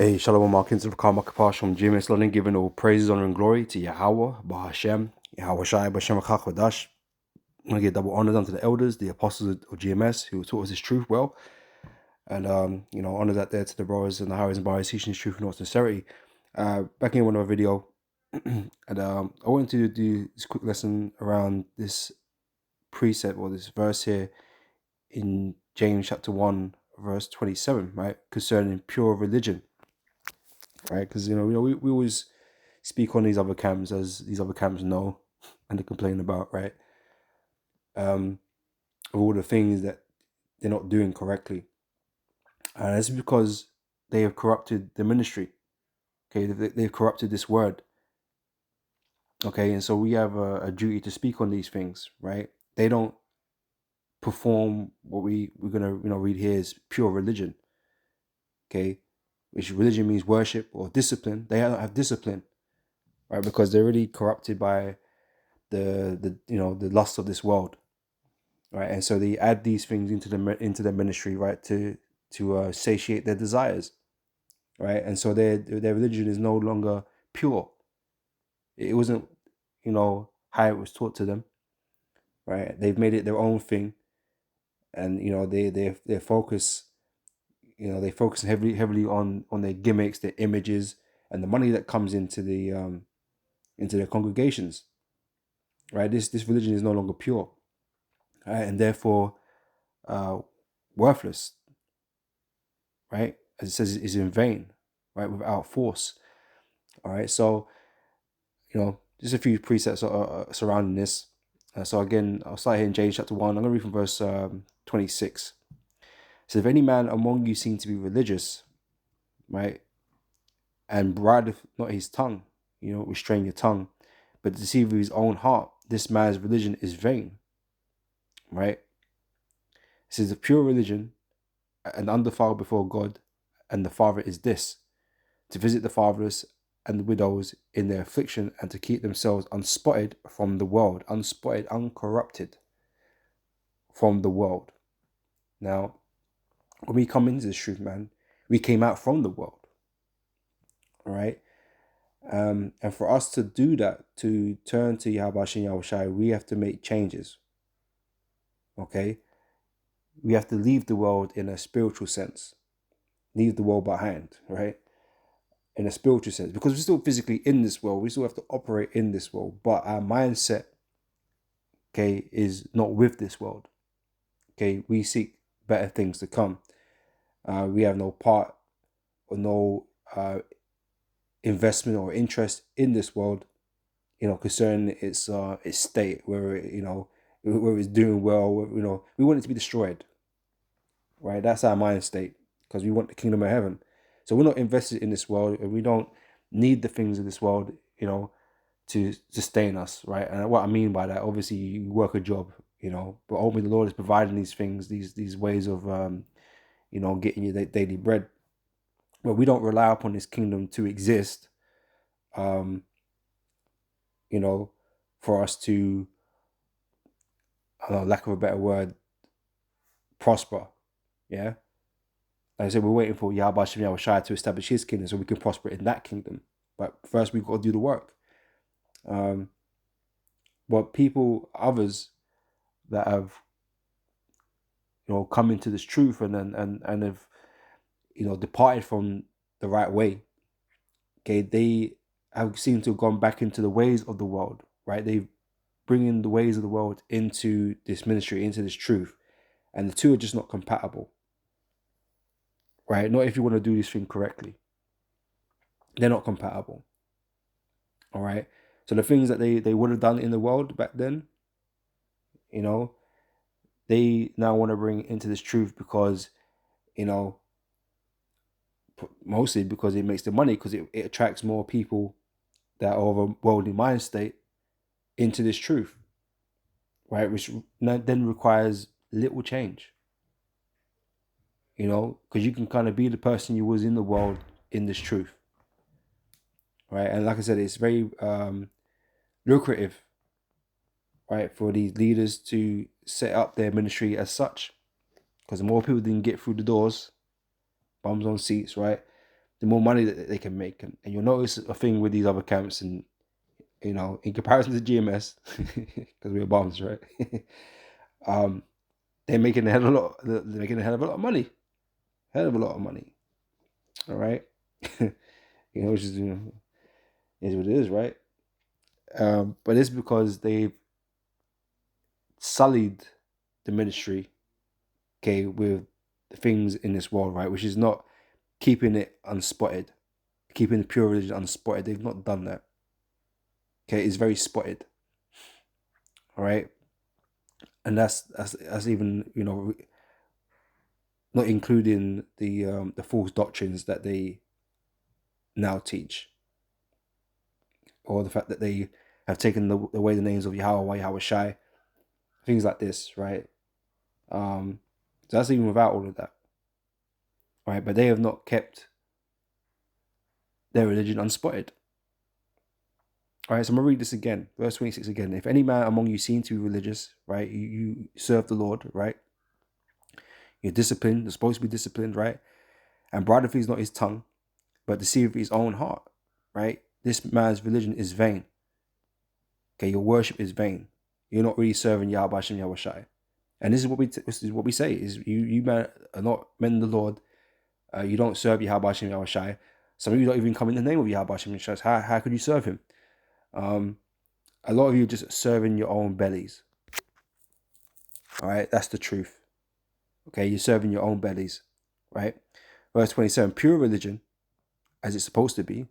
Hey, Shalom Markins of Karma Kapash from GMS London, giving all praises, honor, and glory to Yahweh, Bahashem, Yahweh Shai, Bashem Chachwadash. I'm going to give double honors unto the elders, the apostles of GMS, who taught us this truth well. And, honors out there to the brothers and the highways and byways, teaching this truth in all sincerity. Back in one of our video, and I wanted to do this quick lesson around this precept or this verse here in James chapter 1, verse 27, right, concerning pure religion. Right, because we always speak on these other camps, as these other camps know and they complain about, right? Of all the things that they're not doing correctly, and it's because they have corrupted the ministry. Okay, they've corrupted this word. Okay, and so we have a duty to speak on these things, right? They don't perform what we're gonna read here is pure religion. Okay, which religion means worship or discipline. They don't have discipline, right? Because they're really corrupted by the lust of this world, right? And so they add these things into their ministry, right, to satiate their desires, right? And so their religion is no longer pure. It wasn't, how it was taught to them, right? They've made it their own thing, and their focus, they focus heavily on their gimmicks, their images, and the money that comes into their congregations, right? This religion is no longer pure, right? And therefore worthless, right? As it says, is in vain, right? Without force. All right. So, just a few precepts surrounding this. So again, I'll start here in James chapter 1. I'm going to read from verse 26. So if any man among you seem to be religious, right, and brideth not his tongue, restrain your tongue, but deceive his own heart, this man's religion is vain, right? It says the pure religion and undefiled before God and the Father is this, to visit the fatherless and the widows in their affliction, and to keep themselves unspotted from the world, unspotted, uncorrupted from the world. Now, when we come into this truth, man, we came out from the world, all right? And for us to do that, to turn to Yahweh Shem Yahushai, we have to make changes, okay? We have to leave the world in a spiritual sense, leave the world behind, right? In a spiritual sense, because we're still physically in this world, we still have to operate in this world, but our mindset, okay, is not with this world. Okay, we seek better things to come. We have no part or no investment or interest in this world, concerning its state, whether it's doing well, we want it to be destroyed, right? That's our mind state, because we want the kingdom of heaven. So we're not invested in this world, and we don't need the things of this world, to sustain us, right? And what I mean by that, obviously, you work a job, but ultimately the Lord is providing these things, these ways of, getting you daily bread. But we don't rely upon this kingdom to exist, for us to, lack of a better word, prosper. Yeah. Like I said, we're waiting for Yahweh Shem Yahushai to establish his kingdom so we can prosper in that kingdom. But first, we've got to do the work. But others that have, come into this truth and have, departed from the right way, okay, they have seemed to have gone back into the ways of the world, right? They bring in the ways of the world into this ministry, into this truth, and the two are just not compatible, right? Not if you want to do this thing correctly. They're not compatible. All right. So the things that they would have done in the world back then, they now want to bring into this truth because, mostly because it makes the money, because it attracts more people that are of a worldly mind state into this truth, right? Which then requires little change, because you can kind of be the person you was in the world in this truth, right? And like I said, it's very lucrative, right, for these leaders to set up their ministry as such, because the more people they can get through the doors, bums on seats, right, the more money that they can make. And you'll notice a thing with these other camps, and in comparison to GMS, because we're bombs, right? They're making a hell of a lot. They're making a hell of a lot of money. Hell of a lot of money. All right. Which is is what it is, right? But it's because they've sullied the ministry, okay, with the things in this world, right? Which is not keeping it unspotted, keeping the pure religion unspotted. They've not done that. Okay, it's very spotted. All right, and that's even not including the false doctrines that they now teach, or the fact that they have taken away the names of Yahweh, Yahweh Shai, things like this, right? So that's even without all of that, right? But they have not kept their religion unspotted. All right, so I'm going to read this again, verse 26 again. If any man among you seem to be religious, right, you serve the Lord, right? You're disciplined, you're supposed to be disciplined, right? And bridle is not his tongue, but deceiveth his own heart, right? This man's religion is vain. Okay, your worship is vain. You're not really serving Yahweh Hashem Yahweh Shai. And this is what we say, is you man are not men of the Lord. You don't serve Yahweh Hashem Yahweh Shai. Some of you don't even come in the name of Yahweh Hashem Yahweh Shai. How could you serve him? A lot of you are just serving your own bellies. All right, that's the truth. Okay, you're serving your own bellies, right? Verse 27, pure religion, as it's supposed to be,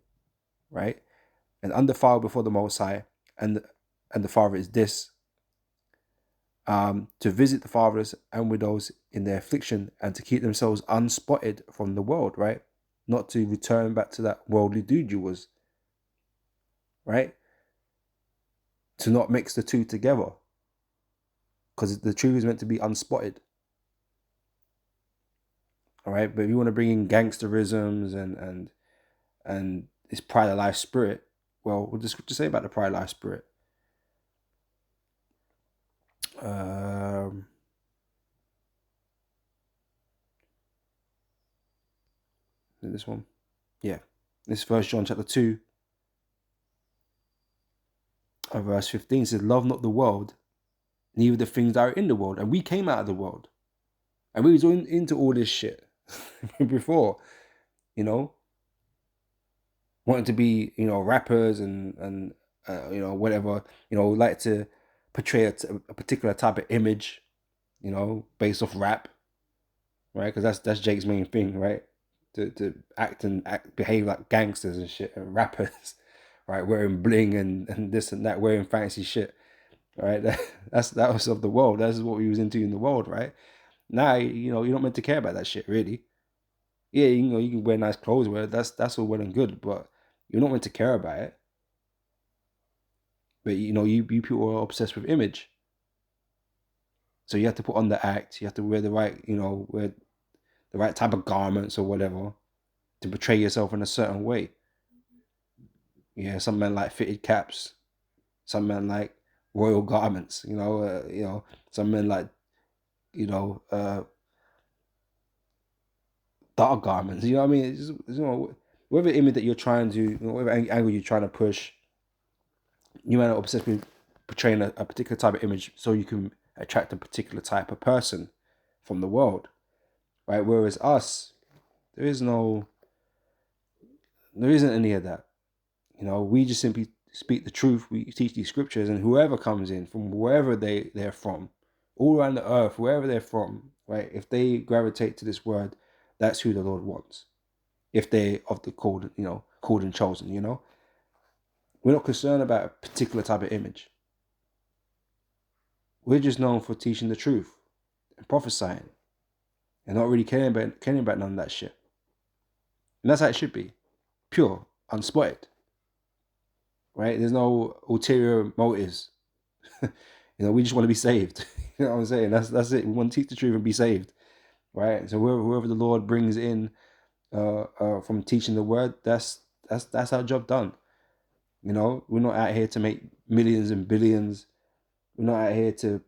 right? And undefiled before the Most High, and the Father is this, to visit the fatherless and widows in their affliction, and to keep themselves unspotted from the world, right? Not to return back to that worldly dude you was, right? To not mix the two together, because the truth is meant to be unspotted. All right, but if you want to bring in gangsterisms and this pride of life spirit, well, we'll just say about the pride of life spirit. This one, yeah, this 1 John chapter 2, verse 15 says, "Love not the world, neither the things that are in the world." And we came out of the world, and we was into all this shit before, wanting to be, rappers and whatever, like to portray a particular type of image, based off rap, right? Because that's Jake's main thing, right? To act behave like gangsters and shit and rappers, right? Wearing bling and this and that, wearing fancy shit, right? That was of the world. That's what we was into in the world, right? Now, you're not meant to care about that shit, really. Yeah, you can wear nice clothes, that's all well and good, but you're not meant to care about it. But you people are obsessed with image, so you have to put on the act. You have to wear the right, wear the right type of garments or whatever to portray yourself in a certain way. Yeah, some men like fitted caps, some men like royal garments. Some men like dark garments. You know what I mean? It's just, whatever image that you're trying to, whatever angle you're trying to push, you might not obsessed with portraying a particular type of image so you can attract a particular type of person from the world, right? Whereas us, there isn't any of that. We just simply speak the truth. We teach these scriptures, and whoever comes in from wherever they're from, all around the earth, wherever they're from, right? If they gravitate to this word, that's who the Lord wants. If they of the called and chosen, we're not concerned about a particular type of image. We're just known for teaching the truth and prophesying, and not really caring about none of that shit. And that's how it should be, pure, unspotted. Right? There's no ulterior motives. We just want to be saved. You know what I'm saying? That's it. We want to teach the truth and be saved. Right? So whoever the Lord brings in from teaching the word, that's our job done. We're not out here to make millions and billions. We're not out here to,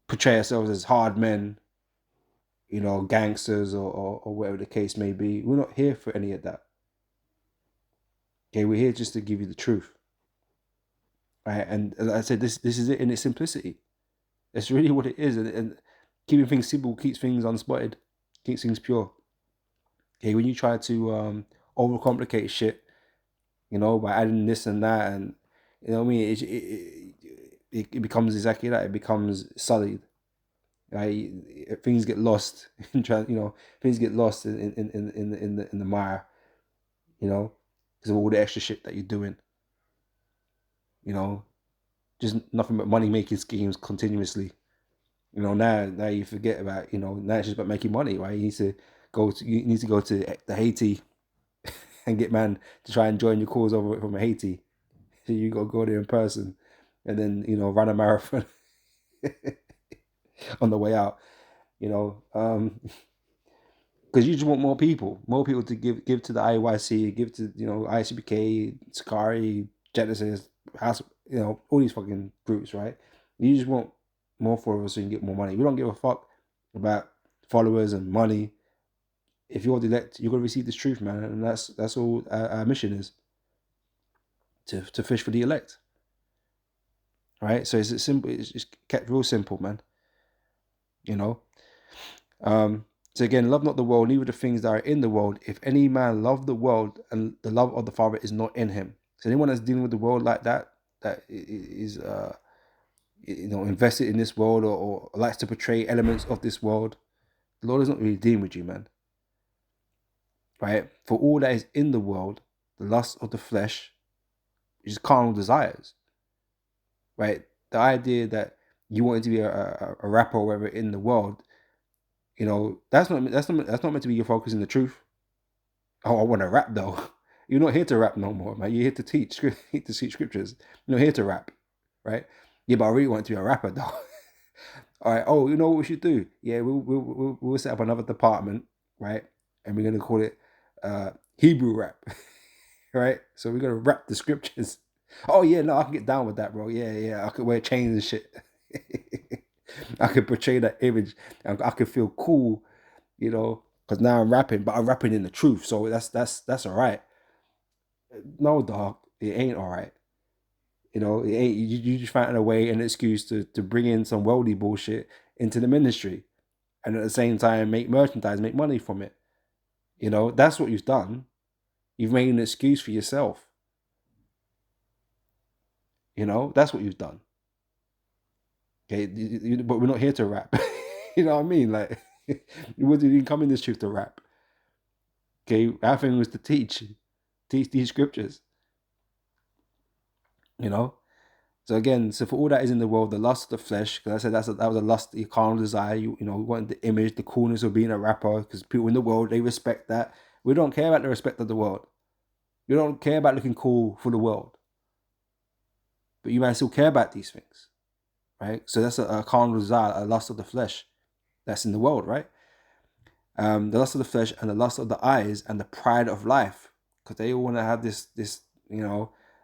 portray ourselves as hard men. gangsters or whatever the case may be. We're not here for any of that. Okay, we're here just to give you the truth, right? And as I said, this is it in its simplicity. It's really what it is, and keeping things simple keeps things unspotted, keeps things pure. Okay, when you try to overcomplicate shit, by adding this and that, and what I mean, it becomes exactly that. It becomes sullied. Right? Things get lost things get lost in the mire, because of all the extra shit that you're doing. You know, just nothing but money making schemes continuously. Now you forget about now it's just about making money, right? You need to go to the Haiti and get man to try and join your cause over from Haiti. So you got to go there in person, and then run a marathon on the way out. Because you just want more people to give to the IYC, give to ICBK, Sakari, Genesis, House, all these fucking groups, right? You just want more followers so you can get more money. We don't give a fuck about followers and money. If you're the elect, you're gonna receive this truth, man, and that's all our mission is to fish for the elect, right? So it's simple. It's just kept real simple, man. So again, love not the world, neither the things that are in the world. If any man love the world, and the love of the Father is not in him. So anyone that's dealing with the world like that is invested in this world, or likes to portray elements of this world, the Lord is not really dealing with you, man. Right? For all that is in the world, the lust of the flesh, is carnal desires. Right? The idea that you wanted to be a rapper or whatever in the world, that's not meant to be your focus in the truth. Oh, I want to rap though. You're not here to rap no more, man. You're here to teach, to teach scriptures. You're not here to rap, right? Yeah, but I really want to be a rapper though. All right. Oh, you know what we should do? Yeah, we'll set up another department, right? And we're gonna call it Hebrew rap, right? So we're gonna rap the scriptures. Oh yeah, no, I can get down with that, bro. Yeah, I could wear chains and shit. I could portray that image, and I could feel cool, because now I'm rapping, but I'm rapping in the truth, so that's all right. No, dog, it ain't all right. It ain't. You just find a way, an excuse to bring in some worldly bullshit into the ministry, and at the same time make merchandise, make money from it. That's what you've done. You've made an excuse for yourself. That's what you've done. Okay, but we're not here to rap. You know what I mean? Like, you didn't come in this truth to rap. Okay, our thing was to teach these scriptures. So again, so for all that is in the world, the lust of the flesh, because I said that was a lust, the carnal desire. We wanted the image, the coolness of being a rapper, because people in the world, they respect that. We don't care about the respect of the world. We don't care about looking cool for the world. But you might still care about these things, right? So that's a carnal desire, a lust of the flesh that's in the world, right? The lust of the flesh and the lust of the eyes and the pride of life, because they all want to have this,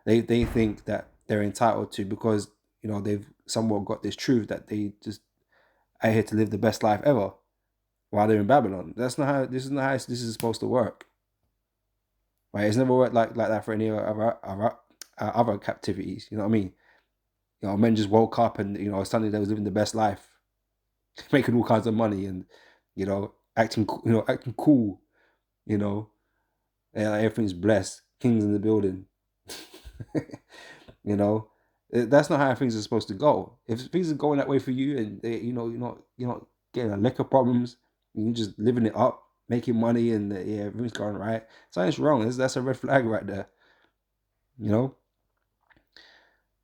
they think that they're entitled to, because they've somewhat got this truth that they just are here to live the best life ever while they're in Babylon. That's not how this is supposed to work, right? It's never worked like that for any other captivities. You know what I mean? Men just woke up and suddenly they was living the best life, making all kinds of money, and acting cool, and like everything's blessed, kings in the building. That's not how things are supposed to go. If things are going that way for you, and you're not getting a liquor problems, you're just living it up, making money, and everything's going right, something's wrong. That's a red flag right there.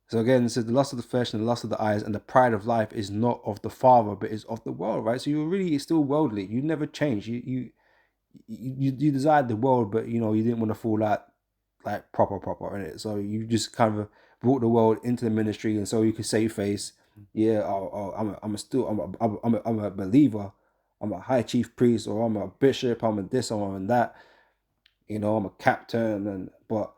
So again, it says the lust of the flesh and the lust of the eyes and the pride of life is not of the Father, but is of the world, right? So you're really still worldly. You never change. You desired the world, but you didn't want to fall out like proper in it. So you just kind of brought the world into the ministry, and so you could save face. Yeah, I'm a believer. I'm a high chief priest, or I'm a bishop. I'm a this, or I'm that. I'm a captain, but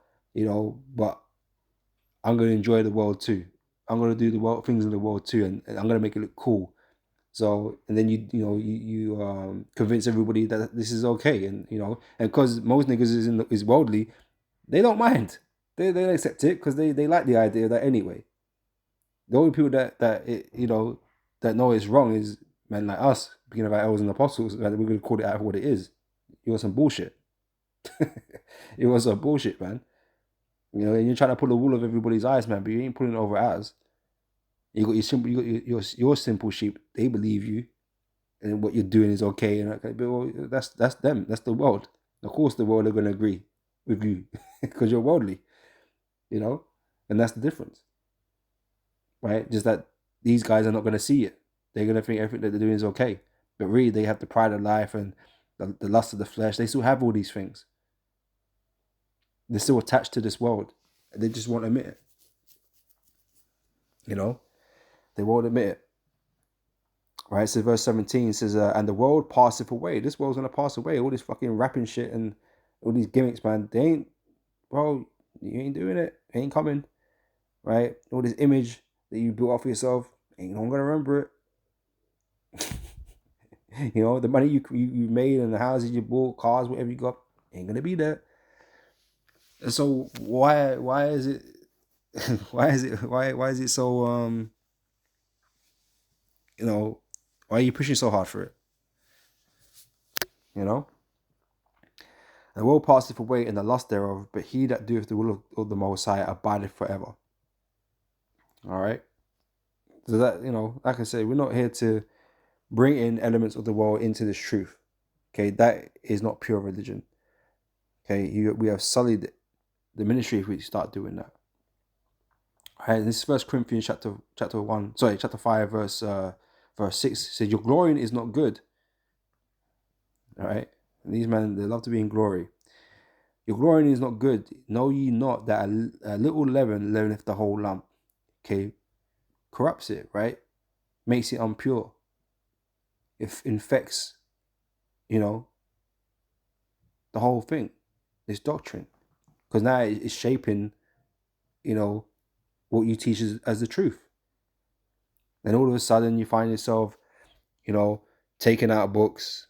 I'm gonna enjoy the world too. I'm gonna do the world things in the world too, and I'm gonna make it look cool. So, and then you convince everybody that this is okay, and and because most niggas is worldly, they don't mind. They accept it because they like the idea of that anyway. The only people that know it's wrong is men like us, being about elders and apostles, that we're gonna call it out for what it is. You want some bullshit. It was some bullshit, man. And you're trying to pull the wool of everybody's eyes, man, but you ain't pulling it over ours. You got your simple, you got your simple sheep. They believe you, and what you're doing is okay. And okay, but well, that's them. That's the world. Of course, the world are gonna agree with you because you're worldly, and that's the difference, right? Just that these guys are not gonna see it. They're gonna think everything that they're doing is okay, but really they have the pride of life and the lust of the flesh. They still have all these things. They're still attached to this world. They just won't admit it. They won't admit it. Right? So verse 17 says, and the world passeth away. This world's gonna pass away. All this fucking rapping shit and all these gimmicks, man. They ain't, bro, you ain't doing it. It ain't coming. Right? All this image that you built up for yourself, ain't no one gonna remember it. The money you made and the houses you bought, cars, whatever you got, ain't gonna be there. And so why is it why is it so why are you pushing so hard for it? And the world passeth away and the lust thereof, but he that doeth the will of the Most High abideth forever. All right. So that, like I say, we're not here to bring in elements of the world into this truth. Okay, that is not pure religion. Okay, we have sullied the ministry if we start doing that. All right, this is 1 Corinthians chapter 5, verse 6. It says, your glorying is not good. All right. And these men, they love to be in glory. Your glorying is not good. Know ye not that a little leaven leaveneth the whole lump? Okay. Corrupts it, right? Makes it impure. It infects, the whole thing, this doctrine. Because now it's shaping, what you teach as the truth. And all of a sudden you find yourself, taking out books,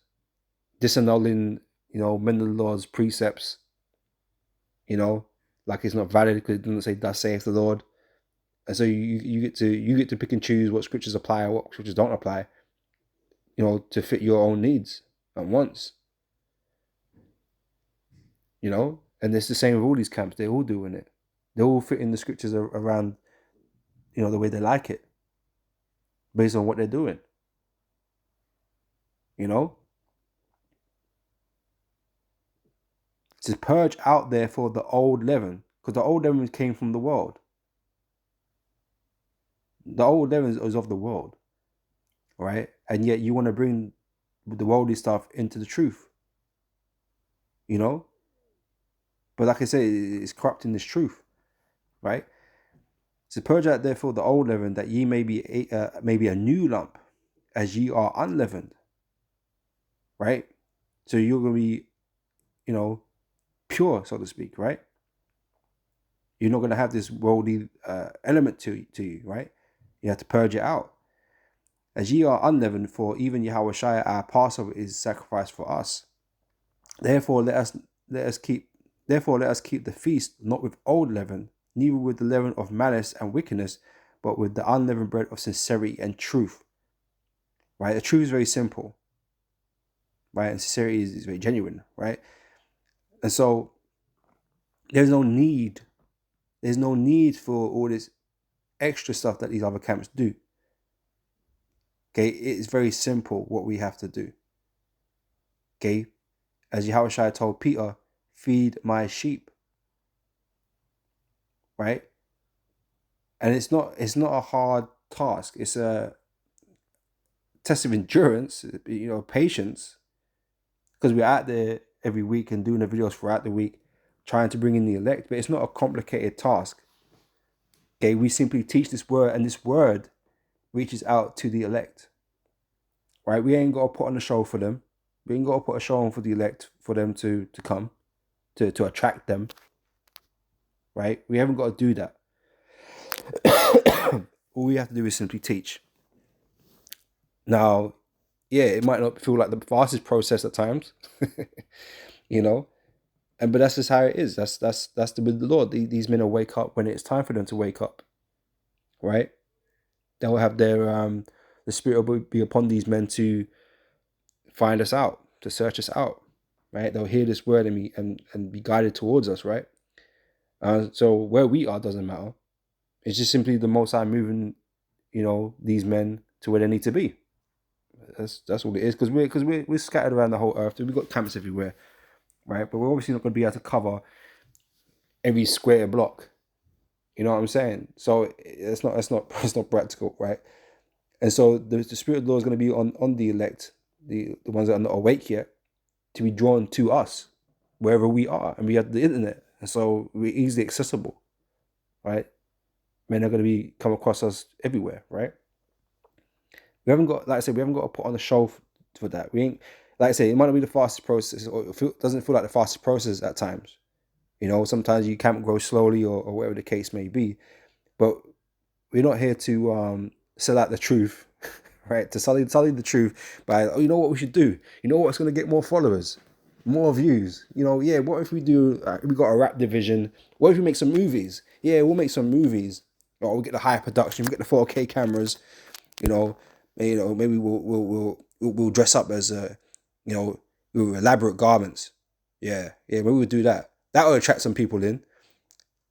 disannulling, Mendel's precepts, like it's not valid because it doesn't say thus saith the Lord. And so you get to pick and choose what scriptures apply and what scriptures don't apply, to fit your own needs and wants. And it's the same with all these camps. They're all doing it. They're all fitting the scriptures around, the way they like it, based on what they're doing. To purge out therefore the old leaven, because the old leaven came from the world. The old leaven is of the world, right? And yet you want to bring the worldly stuff into the truth, But like I say, it's corrupting this truth, right? To purge out therefore the old leaven, that ye may be a new lump, as ye are unleavened, right? So you're gonna be, pure, so to speak, right? You're not gonna have this worldly element to you, right? You have to purge it out. As ye are unleavened, for even Yahushua our Passover is sacrificed for us. Therefore let us keep the feast not with old leaven, neither with the leaven of malice and wickedness, but with the unleavened bread of sincerity and truth. Right? The truth is very simple. Right? And sincerity is very genuine, right? And so there's no need for all this extra stuff that these other camps do. Okay, it's very simple what we have to do. Okay, as Yahushua told Peter, feed my sheep. Right? And it's not a hard task. It's a test of endurance, patience, because we're out there every week and doing the videos throughout the week, trying to bring in the elect. But it's not a complicated task. Okay, we simply teach this word, and this word reaches out to the elect. Right? We ain't got to put on a show for them. We ain't got to put a show on for the elect for them to come, to attract them. Right? We haven't got to do that. All we have to do is simply teach. Now, yeah, it might not feel like the fastest process at times, you know, but that's just how it is. That's with the Lord. These men will wake up when it's time for them to wake up, right? They'll have the Spirit will be upon these men to find us out, to search us out, right? They'll hear this word and be guided towards us, right? So where we are doesn't matter. It's just simply the Most High moving, these men to where they need to be. That's all it is. Because we're scattered around the whole earth. We've got camps everywhere, right? But we're obviously not going to be able to cover every square block. You know what I'm saying? So it's not practical, right? And so the Spirit of the Lord is going to be on the elect, the ones that are not awake yet, to be drawn to us wherever we are, and we have the internet, and so we're easily accessible, right? Men are going to be come across us everywhere, right? We haven't got, like I said, we haven't got to put on a show for that. We ain't, like I say, it might not be the fastest process, or doesn't feel like the fastest process at times. Sometimes you can't grow slowly, or whatever the case may be. But we're not here to sell out the truth, right? To sully the truth by, oh, you know what we should do? You know what's going to get more followers, more views? Yeah. What if we do? We got a rap division. What if we make some movies? Yeah, we'll make some movies. Or we'll get the high production. We will get the 4K cameras. You know, maybe we'll dress up as with elaborate garments. Yeah, maybe we'll do that. That will attract some people in.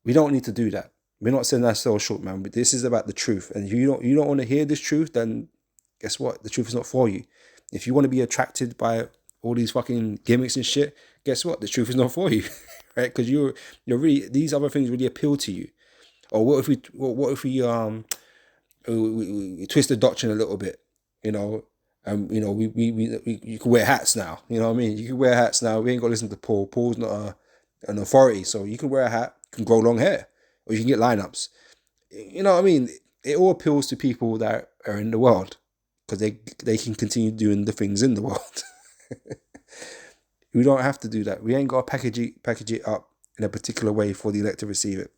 We don't need to do that. We're not selling ourselves short, man. But this is about the truth. And if you don't want to hear this truth, then guess what? The truth is not for you. If you want to be attracted by all these fucking gimmicks and shit, guess what? The truth is not for you, right? Because you're really, these other things really appeal to you. Or what if we twist the doctrine a little bit, we you can wear hats now. You know what I mean? You can wear hats now. We ain't got to listen to Paul. Paul's not an authority, so you can wear a hat, you can grow long hair, or you can get lineups. You know what I mean? It all appeals to people that are in the world because they can continue doing the things in the world. We don't have to do that. We ain't got to package it up in a particular way for the elect to receive it.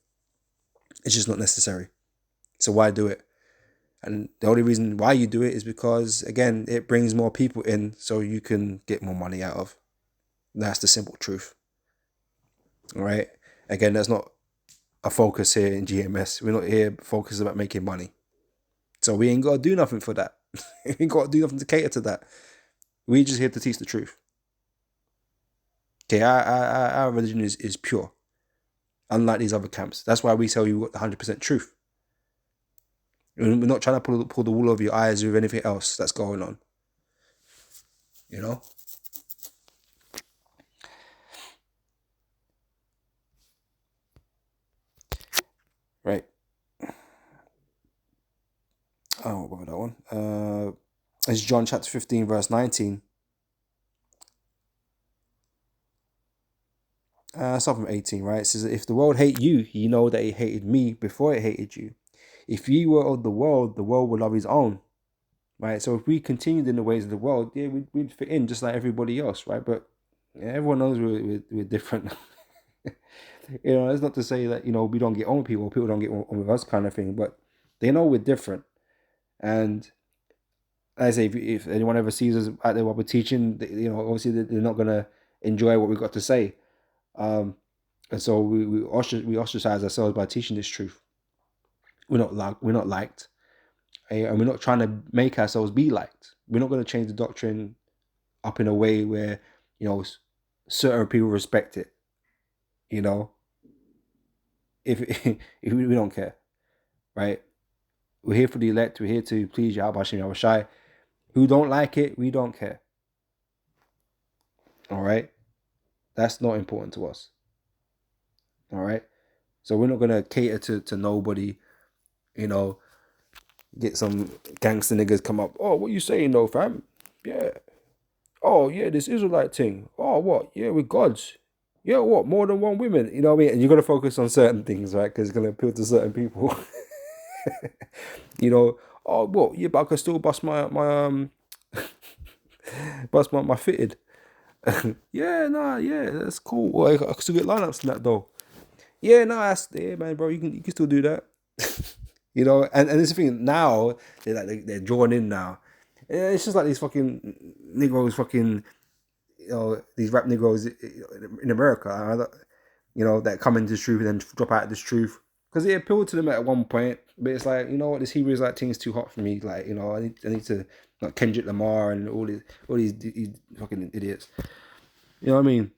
It's just not necessary. So why do it? And the only reason why you do it is because, again, it brings more people in so you can get more money out of. That's the simple truth. All right? Again, that's not a focus here in GMS. We're not here focused about making money. So we ain't got to do nothing for that. We ain't got to do nothing to cater to that. We're just here to teach the truth. Okay, our religion is pure. Unlike these other camps. That's why we tell you the 100% truth. We're not trying to pull the wool over your eyes with anything else that's going on. Right. Oh, what about that one? It's John chapter 15, verse 19. Start from 18, right? It says, if the world hate you, you know that it hated me before it hated you. If you were of the world would love his own. Right? So if we continued in the ways of the world, yeah, we'd fit in just like everybody else, right? But everyone knows we're different. It's not to say that, we don't get on with people don't get on with us kind of thing, but they know we're different. And I say, if anyone ever sees us out there while we're teaching, obviously they're not going to enjoy what we've got to say. And so we ostracize ourselves by teaching this truth. We're not liked, and we're not trying to make ourselves be liked. We're not going to change the doctrine up in a way where certain people respect it. If we don't care, right? We're here for the elect. We're here to please Yahweh Hashem Yahweh Shai. Who don't like it, we don't care. All right? That's not important to us. All right? So we're not going to cater to nobody, get some gangster niggas come up. Oh, what you saying though, fam? Yeah. Oh, yeah, this Israelite thing. Oh, what? Yeah, we're gods. Yeah, what? More than one woman. You know what I mean? And you got to focus on certain things, right? Because it's going to appeal to certain people. Oh, what? Yeah, but I can still bust my bust my fitted. Yeah, nah, yeah, that's cool. Well, I can still get lineups in that though. Yeah, no, man, bro. You can still do that. And this thing now they're drawn in now, It's just like these fucking Negroes, fucking, these rap Negroes in America, that come into this truth and then drop out of this truth. Because it appealed to them at one point, but it's like, you know what, this Hebrew Israelite thing is too hot for me. Like, I need to, like, Kendrick Lamar and these fucking idiots. You know what I mean?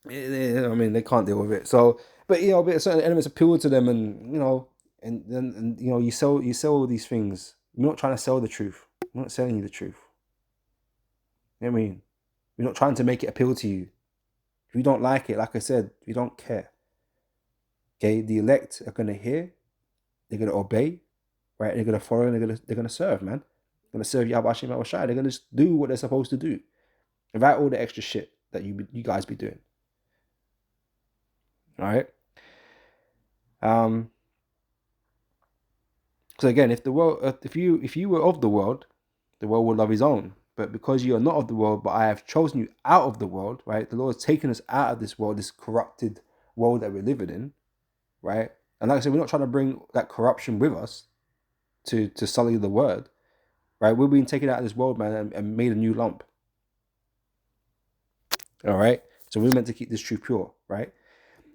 I mean, they can't deal with it. So, but but certain elements appeal to them, and and then you sell these things. You're not trying to sell the truth. I'm not selling you the truth. You know what I mean? We're not trying to make it appeal to you. If you don't like it, like I said, we don't care. Okay, the elect are gonna hear, they're gonna obey, right? They're gonna follow, and they're gonna serve, man. They're gonna serve Yahweh Hashem Yahweh Shai. They're gonna just do what they're supposed to do, without all the extra shit that you guys be doing. All right. So again, if you were of the world would love his own. But because you are not of the world, but I have chosen you out of the world, right? The Lord has taken us out of this world, this corrupted world that we're living in, right? And like I said, we're not trying to bring that corruption with us to sully the word, right? We're being taken out of this world, man, and made a new lump. All right? So we're meant to keep this truth pure, right?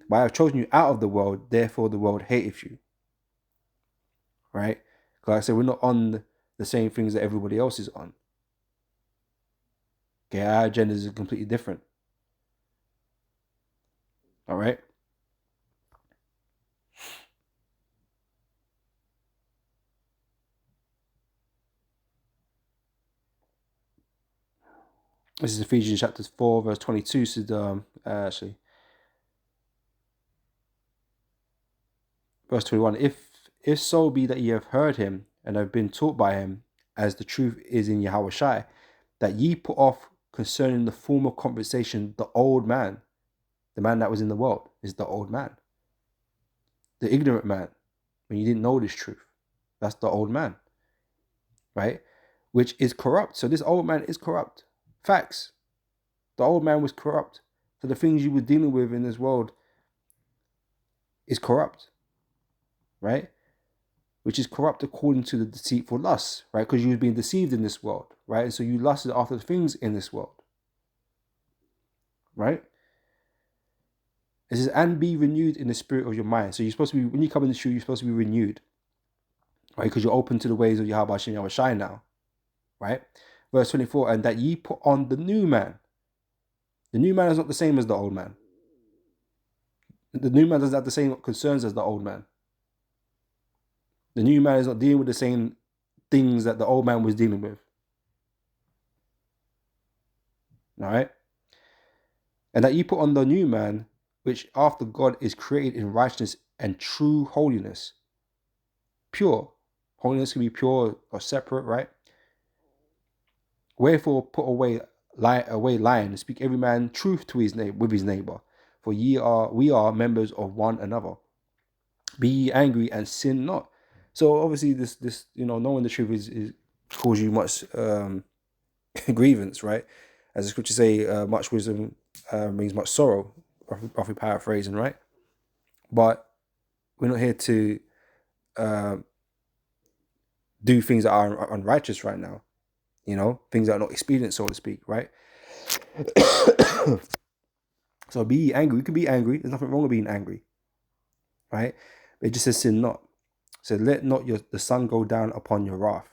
But I have chosen you out of the world, therefore the world hateth you. Right? Because like I said, we're not on the same things that everybody else is on. Okay, our agendas are completely different. All right? This is Ephesians chapter 4, verse 22. So, actually, verse 21. If so be that ye have heard him and have been taught by him, as the truth is in Yahweh Shai, that ye put off concerning the former conversation the old man, the man that was in the world is the old man, the ignorant man, when you didn't know this truth. That's the old man, right? Which is corrupt. So this old man is corrupt. Facts. The old man was corrupt. So the things you were dealing with in this world is corrupt, right? Which is corrupt according to the deceitful lusts, right? Because you were being deceived in this world, right? And so you lusted after the things in this world, right? It says, and be renewed in the spirit of your mind. So you're supposed to be, when you come in the truth, you're supposed to be renewed, right? Because you're open to the ways of Yahweh Hashem Yahweh Shai now, right? Verse 24, and that ye put on the new man. The new man is not the same as the old man. The new man doesn't have the same concerns as the old man. The new man is not dealing with the same things that the old man was dealing with. All right? And that you put on the new man, which after God is created in righteousness and true holiness. Pure. Holiness can be pure or separate, right? Wherefore put away lying, and speak every man truth to his neighbor with his neighbor. For we are members of one another. Be ye angry and sin not. So obviously this knowing the truth is cause you much grievance, right? As the scriptures say, much wisdom means much sorrow, roughly paraphrasing, right? But we're not here to do things that are unrighteous right now, things that are not expedient, so to speak, right? So be angry. You can be angry. There's nothing wrong with being angry, right? But it just says sin not. So let not the sun go down upon your wrath,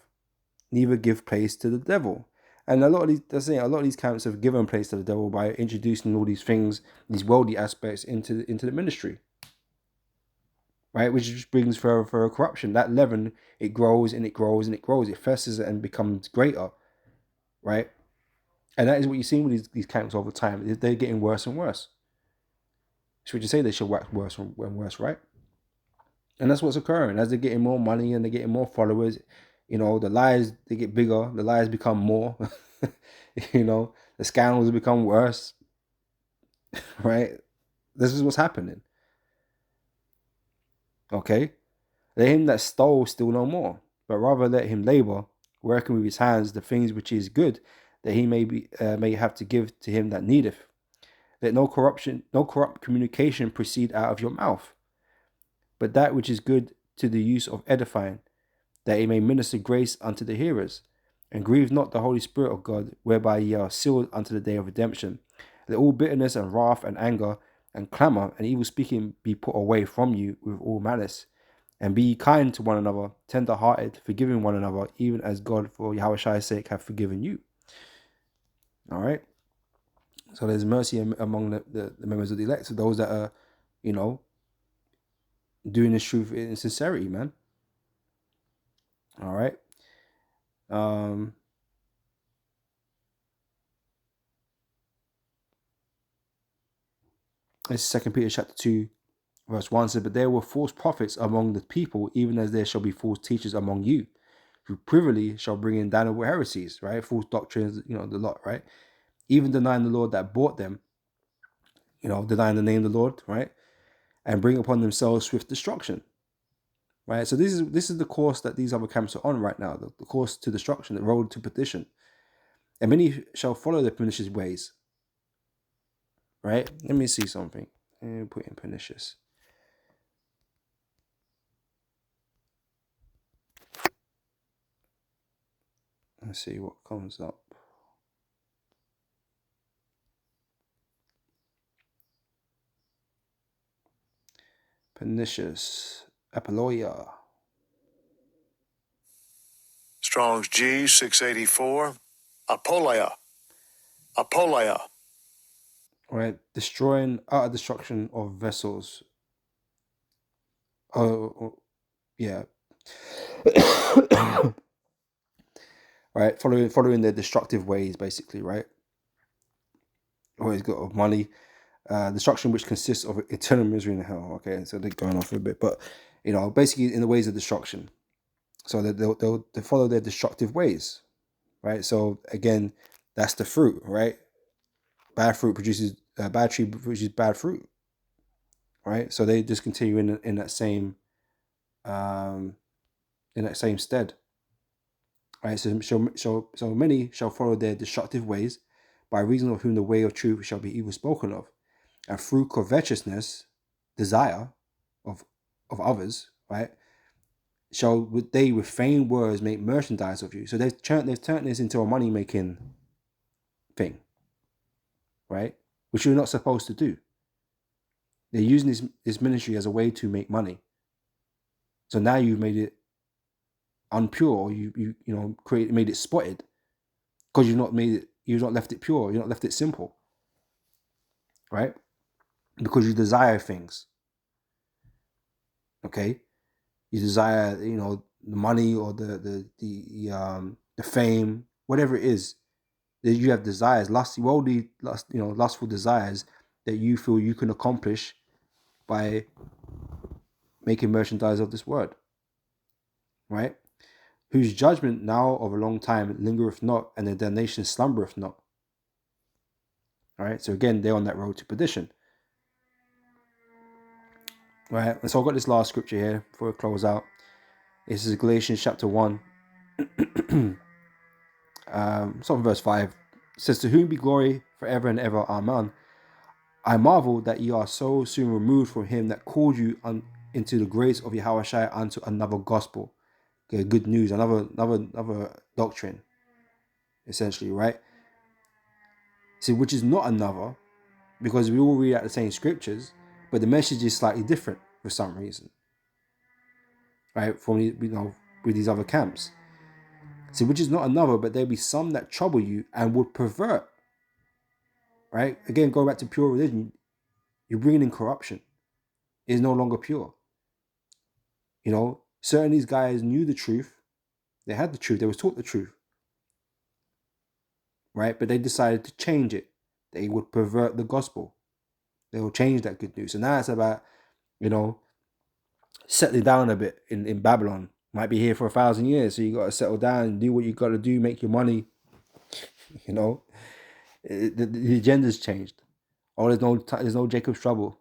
neither give place to the devil. And a lot of these camps have given place to the devil by introducing all these things, these worldly aspects into the ministry, right? Which just brings further corruption. That leaven, it grows and it grows and it grows. It festers and becomes greater, right? And that is what you're seeing with these camps over time. They're getting worse and worse. Should you say they should wax worse and worse, right? And that's what's occurring as they're getting more money and they're getting more followers. The lies, they get bigger. The lies become more. The scandals become worse. Right? This is what's happening. Okay? Let him that stole steal no more, but rather let him labor, working with his hands the things which is good, that he may have to give to him that needeth. Let no corrupt communication proceed out of your mouth, but that which is good to the use of edifying, that he may minister grace unto the hearers. And grieve not the Holy Spirit of God, whereby ye are sealed unto the day of redemption. Let all bitterness and wrath and anger and clamour and evil speaking be put away from you with all malice. And be kind to one another, tender-hearted, forgiving one another, even as God for Yahushai's sake hath forgiven you. All right? So there's mercy among the members of the elect, so those that are, doing this truth in sincerity, man. All right? This is 2 Peter chapter 2, verse 1 says, but there were false prophets among the people, even as there shall be false teachers among you, who privily shall bring in damnable heresies, right? False doctrines, the lot, right? Even denying the Lord that bought them, denying the name of the Lord, right? And bring upon themselves swift destruction, right? So this is the course that these other camps are on right now, the course to destruction, the road to perdition. And many shall follow their pernicious ways, right? Let me see something. Put in pernicious. Let's see what comes up. Pernicious. Apoloia. Strong's G 684. Apoleia. Apoleia. Right, destroying utter destruction of vessels. Oh, yeah. Right, following their destructive ways, basically, right? Always got of money. Destruction which consists of eternal misery in hell. Okay, so they're going off a bit, but basically in the ways of destruction. So they'll follow their destructive ways, right? So again, that's the fruit, right? Bad fruit produces bad tree produces bad fruit, right? So they just continue in that same stead, right? So many shall follow their destructive ways, by reason of whom the way of truth shall be evil spoken of, and through covetousness, desire of others, right? Shall they with feigned words make merchandise of you? So they've turned this into a money making thing, right? Which you're not supposed to do. They're using this ministry as a way to make money. So now you've made it unpure, or you made it spotted, because you've not left it pure, you've not left it simple, right? Because you desire things. Okay, you desire the money or the fame, whatever it is. That you have desires, lustful desires that you feel you can accomplish by making merchandise of this word, right? Whose judgment now of a long time lingereth not, and their damnation slumbereth not. All right, so again, they're on that road to perdition. Right, and so I've got this last scripture here before we close out. This is Galatians chapter 1, from verse 5. It says, to whom be glory forever and ever, amen. I marvel that ye are so soon removed from him that called you into the grace of Yahushua unto another gospel. Okay, good news, another doctrine, essentially, right? See, which is not another, because we all read out the same scriptures, but the message is slightly different for some reason, right? From with these other camps. See, which is not another, but there be some that trouble you and would pervert. Right? Again, going back to pure religion, you're bringing in corruption. It is no longer pure. Certain of these guys knew the truth. They had the truth. They was taught the truth. Right? But they decided to change it. They would pervert the gospel. They will change that good news. So now it's about, settling down a bit in Babylon. Might be here for 1,000 years. So you got to settle down and do what you got to do, make your money. The agenda's changed. Oh, there's no Jacob's trouble.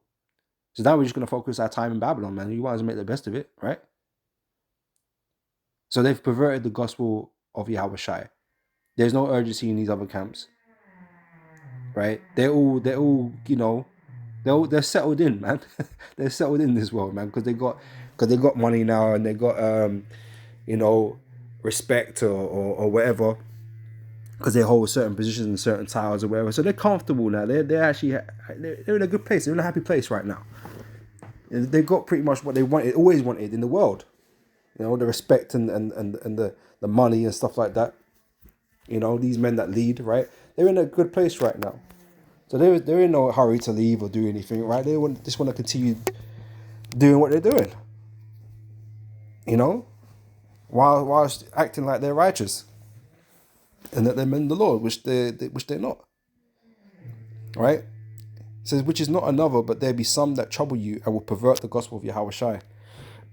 So now we're just going to focus our time in Babylon, man. You want to make the best of it, right? So they've perverted the gospel of Yahushua. There's no urgency in these other camps, right? They're all they're settled in, man. They're settled in this world, man, because they got money now, and they got respect or whatever, because they hold certain positions and certain titles or whatever. So they're comfortable now. They're actually they're in a good place. They're in a happy place right now. They've got pretty much what they wanted, always wanted in the world. You know, the respect and the money and stuff like that. You know, these men that lead, right? They're in a good place right now. So they're in no hurry to leave or do anything, right? They just want to continue doing what they're doing. You know, whilst acting like they're righteous and that they're men of the Lord, which they're not. Right? It says, which is not another, but there be some that trouble you and will pervert the gospel of Yahweh Shai.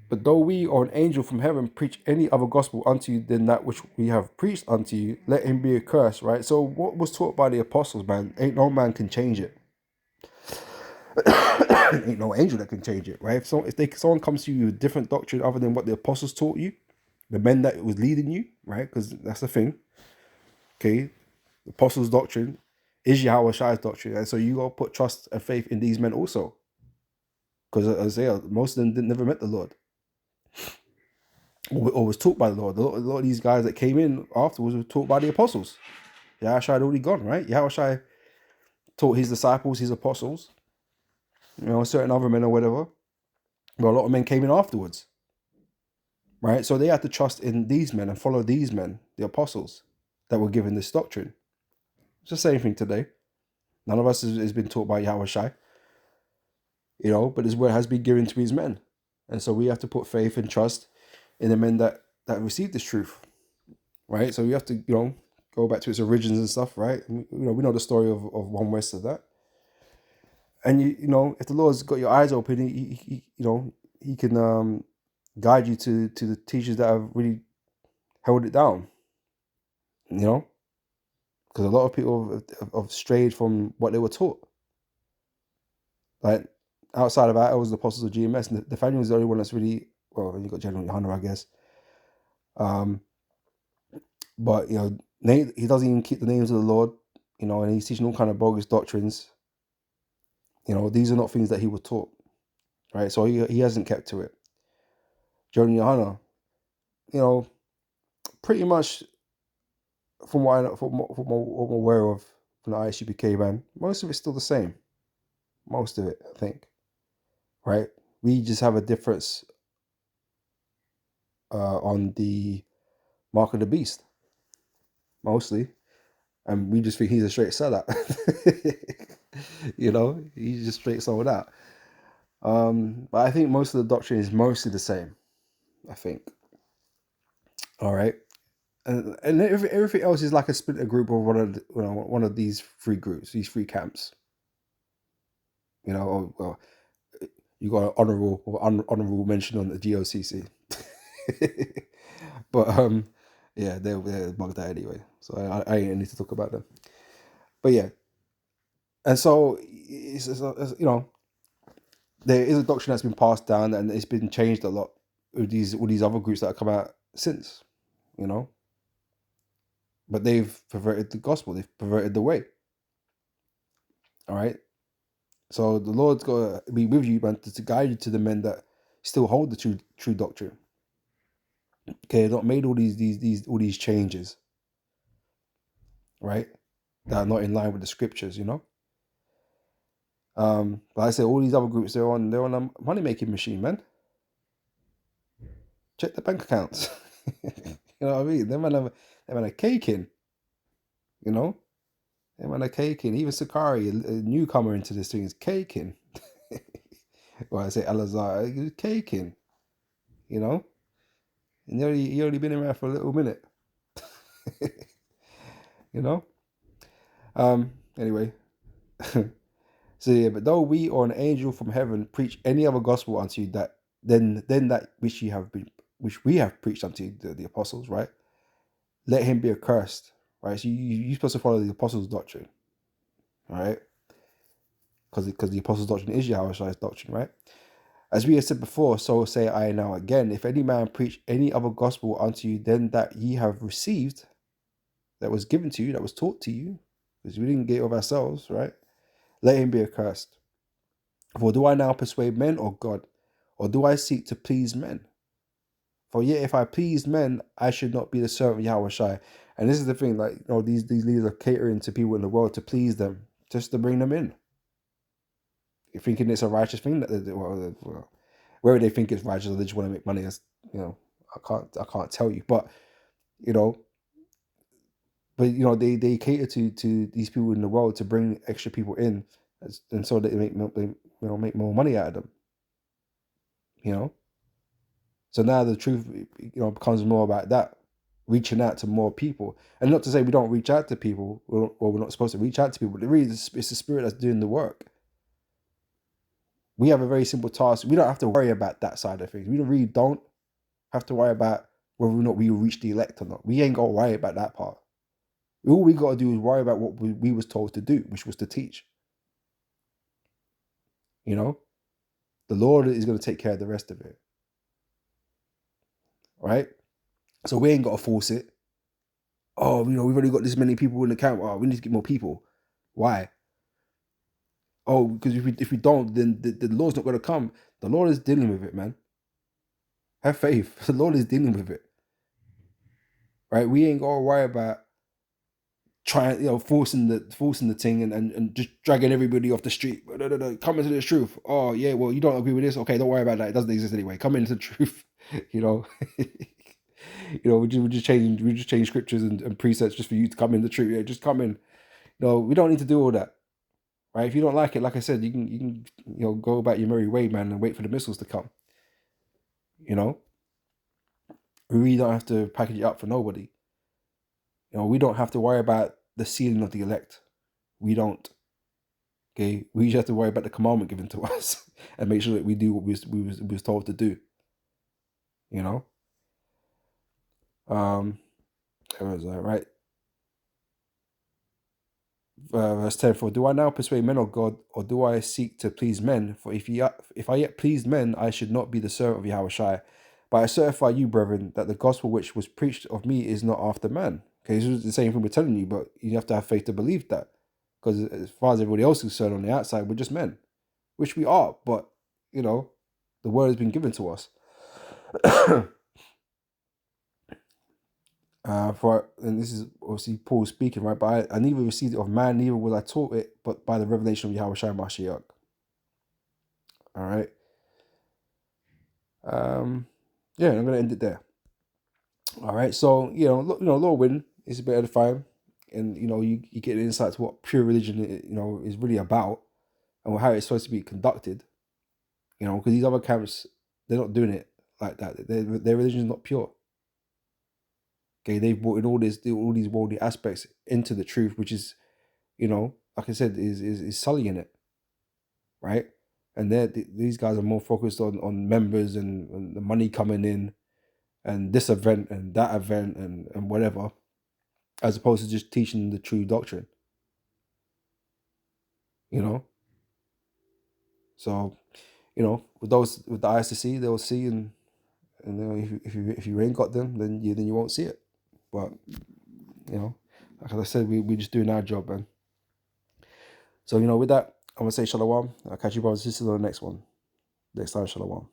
But though we or an angel from heaven preach any other gospel unto you than that which we have preached unto you, let him be accursed, right? So what was taught by the apostles, man, ain't no man can change it. Ain't no angel that can change it, right? So if someone comes to you with different doctrine other than what the apostles taught you, the men that was leading you, right? Because that's the thing. Okay, the apostles' doctrine is Yahweh Shai's doctrine, and so you gotta put trust and faith in these men also. Because Isaiah, most of them never met the Lord. Or was taught by the Lord. A lot of these guys that came in afterwards were taught by the apostles. Yahweh Shai had already gone, right? Yahweh Shai taught his disciples, his apostles, you know, certain other men or whatever. But a lot of men came in afterwards, right? So they had to trust in these men and follow these men, the apostles, that were given this doctrine. It's the same thing today. None of us has been taught by Yahweh Shai, you know, but his word has been given to his men. And so we have to put faith and trust in the men that received this truth, right? So we have to, you know, go back to its origins and stuff, right? And, you know, we know the story of One West of that. And, you know, if the Lord's got your eyes open, he you know, he can guide you to the teachers that have really held it down, you know? Because a lot of people have strayed from what they were taught. Like, outside of that, it was the apostles of GMS. And Nathaniel was the only one that's really, well, you got General Yohanan, I guess. But, you know, he doesn't even keep the names of the Lord, you know, and he's teaching all kind of bogus doctrines. You know, these are not things that he was taught, right? So he hasn't kept to it. General Yohanan, you know, pretty much from what I'm aware of from the ISUPK, man, most of it's still the same. Most of it, I think. Right? We just have a difference on the mark of the beast, mostly. And we just think he's a straight sellout. You know, he's just straight sold out. But I think most of the doctrine is mostly the same, I think. All right. And everything else is like a splinter group of one of these three groups, these three camps. You know, well, you got an honorable mention on the GOCC. But yeah, they're bugged out anyway, so I ain't need to talk about them. But yeah, and so it's you know, there is a doctrine that's been passed down and it's been changed a lot with all these other groups that have come out since, you know. But they've perverted the gospel, they've perverted the way. All right. So the Lord's got to be with you, man, to guide you to the men that still hold the true doctrine. Okay, not made all these changes, right? That are not in line with the scriptures, you know. But I say all these other groups, they're on a money making machine, man. Check the bank accounts. You know what I mean? Them man are caking. You know, them man are caking. Even Sakari, a newcomer into this thing, is caking. Well, I say Alazar, he's caking. You know, and he only been around for a little minute. You know. Anyway. So yeah, but though we or an angel from heaven preach any other gospel unto you that then that which we have preached unto the apostles, right? Let him be accursed, right? So you're supposed to follow the apostles' doctrine, all right? Because the apostles' doctrine is Yahweh Shai's doctrine, right? As we have said before, so say I now again, if any man preach any other gospel unto you than that ye have received, that was given to you, that was taught to you, because we didn't get it of ourselves, right? Let him be accursed. For do I now persuade men or God? Or do I seek to please men? For yet if I pleased men, I should not be the servant of Yahweh Shai. And this is the thing, like, you know, these leaders are catering to people in the world to please them, just to bring them in. You're thinking it's a righteous thing that they do. Well, whether they think it's righteous or they just want to make money, that's, you know, I can't tell you. But you know, they cater to these people in the world to bring extra people in, and so that they make more money out of them. You know, so now the truth, you know, becomes more about that, reaching out to more people. And not to say we don't reach out to people, or we're not supposed to reach out to people, but really it's the Spirit that's doing the work. We have a very simple task. We don't have to worry about that side of things. We really don't have to worry about whether or not we will reach the elect or not. We ain't got to worry about that part. All we got to do is worry about what we was told to do, which was to teach. You know, the Lord is going to take care of the rest of it. Right? So we ain't got to force it. Oh, you know, we've only got this many people in the camp. Oh, we need to get more people. Why? Oh, because if we don't, then the Lord's not going to come. The Lord is dealing with it, man. Have faith. The Lord is dealing with it. Right? We ain't got to worry about trying, you know, forcing the thing and just dragging everybody off the street. Come into the truth. Oh yeah, well, you don't agree with this. Okay, don't worry about that. It doesn't exist anyway. Come into the truth. You know. You know, we just change scriptures and precepts just for you to come in the truth. Yeah, just come in. No, we don't need to do all that. Right? If you don't like it, like I said, you can you know, go about your merry way, man, and wait for the missiles to come. You know? We really don't have to package it up for nobody. You know, we don't have to worry about the sealing of the elect. We don't. Okay? We just have to worry about the commandment given to us and make sure that we do what we was told to do. You know? Where was I? Right? Verse 10, for do I now persuade men of God, or do I seek to please men? For if I yet pleased men, I should not be the servant of Yahweh Shai. But I certify you, brethren, that the gospel which was preached of me is not after man. Okay, this is the same thing we're telling you, but you have to have faith to believe that. Because as far as everybody else is concerned on the outside, we're just men. Which we are, but, you know, the word has been given to us. And this is obviously Paul speaking, right? But I neither received it of man, neither was I taught it, but by the revelation of Yahweh Shai Mashiach. All right. Yeah, I'm gonna end it there. All right. So Lord willing, it's a bit edifying, and you know, you get an insight to what pure religion, you know, is really about, and how it's supposed to be conducted. You know, because these other camps, they're not doing it like that. Their religion is not pure. Okay, they've brought in all these worldly aspects into the truth, which is, you know, like I said, is sullying it, right? And these guys are more focused on members and the money coming in, and this event and that event and whatever, as opposed to just teaching the true doctrine. You know. So, you know, with those with the eyes to see, they'll see, and you know, if you ain't got them, then you won't see it. But you know, like I said, we just doing our job, man. So, you know, with that, I'm going to say shalom. I'll catch you brothers and sisters on the next one. Next time, shalom.